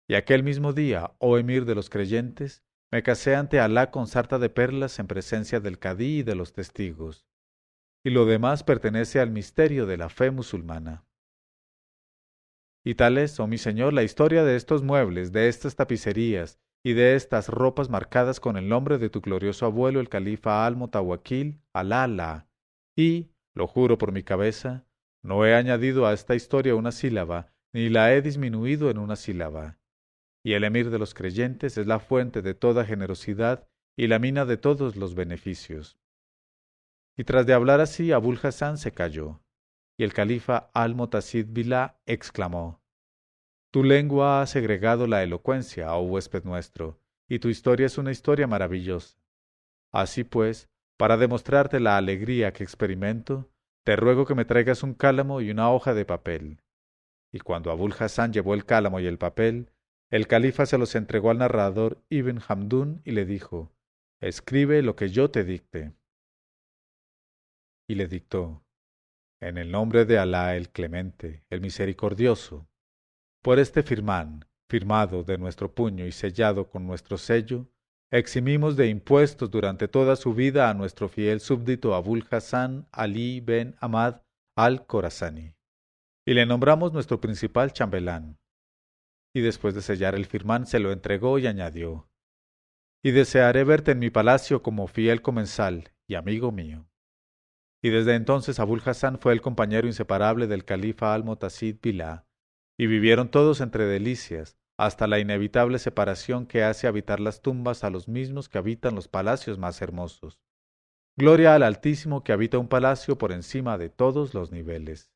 Y aquel mismo día, oh emir de los creyentes, me casé ante Alá con sarta de perlas en presencia del cadí y de los testigos. Y lo demás pertenece al misterio de la fe musulmana. Y tal es, oh mi señor, la historia de estos muebles, de estas tapicerías y de estas ropas marcadas con el nombre de tu glorioso abuelo el califa al-Mutawakkil, Alá. Y, lo juro por mi cabeza, no he añadido a esta historia una sílaba, ni la he disminuido en una sílaba. Y el emir de los creyentes es la fuente de toda generosidad y la mina de todos los beneficios. Y tras de hablar así, Abul Hassan se calló, y el califa al-Mutasid Billah exclamó: Tu lengua ha segregado la elocuencia, oh huésped nuestro, y tu historia es una historia maravillosa. Así pues, para demostrarte la alegría que experimento, te ruego que me traigas un cálamo y una hoja de papel. Y cuando Abul Hassan llevó el cálamo y el papel, el califa se los entregó al narrador Ibn Hamdún y le dijo: Escribe lo que yo te dicte. Y le dictó: En el nombre de Alá el Clemente, el Misericordioso, por este firmán, firmado de nuestro puño y sellado con nuestro sello, eximimos de impuestos durante toda su vida a nuestro fiel súbdito Abul Hassan Ali ben Ahmad al-Khorasani, y le nombramos nuestro principal chambelán. Y después de sellar el firmán se lo entregó y añadió: y desearé verte en mi palacio como fiel comensal y amigo mío. Y desde entonces Abul Hassan fue el compañero inseparable del califa al-Mutasid Billah, y vivieron todos entre delicias, hasta la inevitable separación que hace habitar las tumbas a los mismos que habitan los palacios más hermosos. Gloria al Altísimo que habita un palacio por encima de todos los niveles.